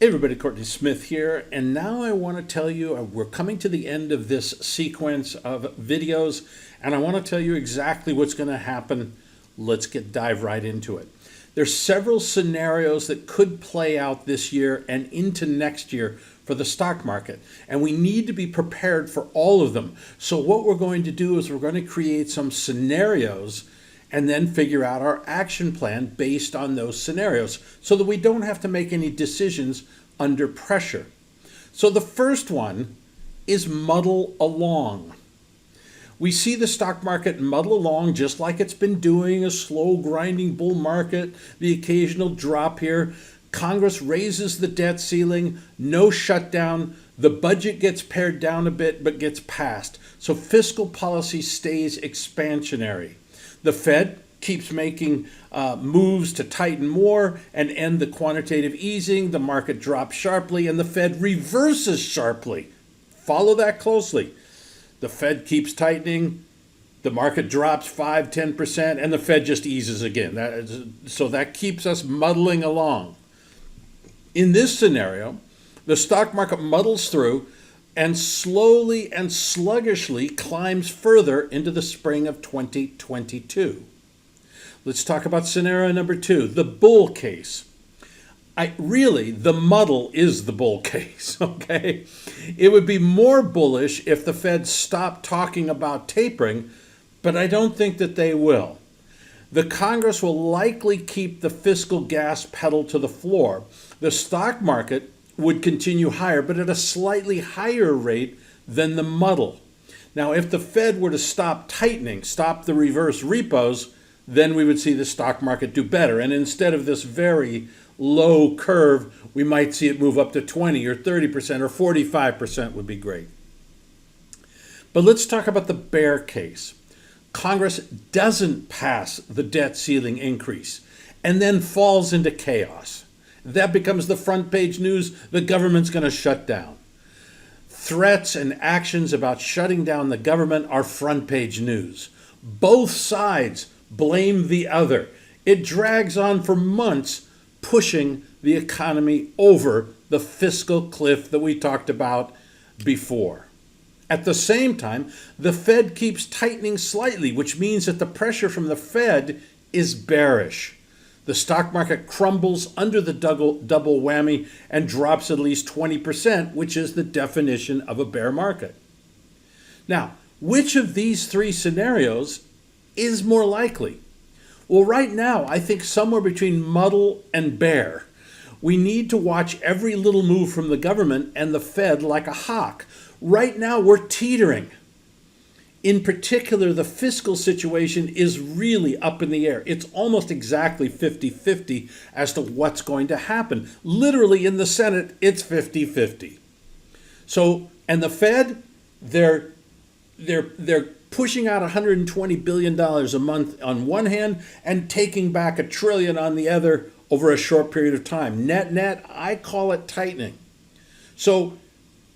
Hey everybody, Courtney Smith here, and now I want to tell you we're coming to the end of this sequence of videos, and I want to tell you exactly what's going to happen. Let's dive right into it. There's several scenarios that could play out this year and into next year for the stock market, and we need to be prepared for all of them. So what we're going to do is we're going to create some scenarios and then figure out our action plan based on those scenarios so that we don't have to make any decisions under pressure. So the first one is muddle along. We see the stock market muddle along just like it's been doing, a slow grinding bull market, the occasional drop here. Congress raises the debt ceiling, no shutdown, the budget gets pared down a bit but gets passed. So fiscal policy stays expansionary. The Fed keeps making moves to tighten more and end the quantitative easing. The market drops sharply and the Fed reverses sharply. Follow that closely. The Fed keeps tightening, the market drops 5-10%, and the Fed just eases again. So that keeps us muddling along. In this scenario, the stock market muddles through and slowly and sluggishly climbs further into the spring of 2022. Let's talk about scenario number 2, the bull case. The muddle is the bull case, okay? It would be more bullish if the Fed stopped talking about tapering, but I don't think that they will. The Congress will likely keep the fiscal gas pedal to the floor. The stock market would continue higher, but at a slightly higher rate than the muddle. Now, if the Fed were to stop tightening, stop the reverse repos, then we would see the stock market do better. And instead of this very low curve, we might see it move up to 20 or 30% or 45% would be great. But let's talk about the bear case. Congress doesn't pass the debt ceiling increase and then falls into chaos. That becomes the front page news. The government's going to shut down. Threats and actions about shutting down the government are front page news. Both sides blame the other. It drags on for months, pushing the economy over the fiscal cliff that we talked about before. At the same time, the Fed keeps tightening slightly, which means that the pressure from the Fed is bearish. The stock market crumbles under the double whammy and drops at least 20%, which is the definition of a bear market. Now, which of these three scenarios is more likely? Well, right now, I think somewhere between muddle and bear. We need to watch every little move from the government and the Fed like a hawk. Right now, we're teetering. In particular, the fiscal situation is really up in the air. It's almost exactly 50-50 as to what's going to happen. Literally in the Senate, it's 50-50. So, and the Fed, they're pushing out $120 billion a month on one hand and taking back $1 trillion on the other over a short period of time. Net, I call it tightening. So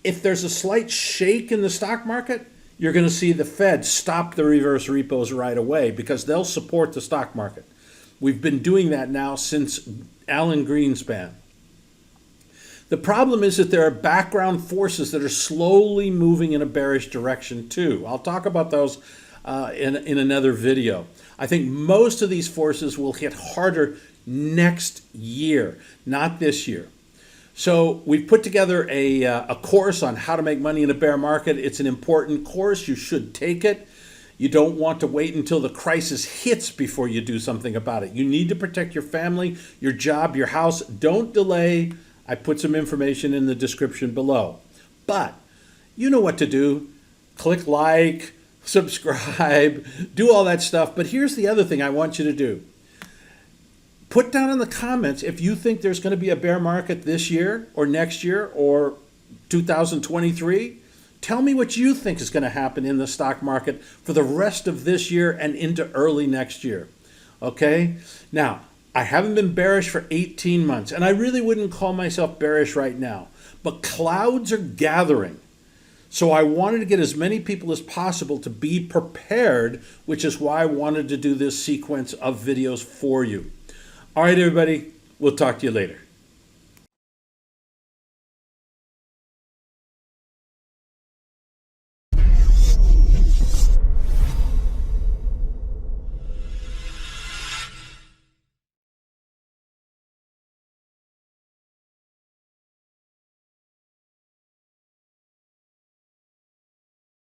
if there's a slight shake in the stock market, you're going to see the Fed stop the reverse repos right away because they'll support the stock market. We've been doing that now since Alan Greenspan. The problem is that there are background forces that are slowly moving in a bearish direction too. I'll talk about those in another video. I think most of these forces will hit harder next year, not this year. So we've put together a course on how to make money in a bear market. It's an important course. You should take it. You don't want to wait until the crisis hits before you do something about it. You need to protect your family, your job, your house. Don't delay. I put some information in the description below. But you know what to do. Click like, subscribe, do all that stuff. But here's the other thing I want you to do. Put down in the comments if you think there's going to be a bear market this year or next year or 2023. Tell me what you think is going to happen in the stock market for the rest of this year and into early next year. Okay? Now, I haven't been bearish for 18 months, and I really wouldn't call myself bearish right now. But clouds are gathering. So I wanted to get as many people as possible to be prepared, which is why I wanted to do this sequence of videos for you. All right, everybody, we'll talk to you later.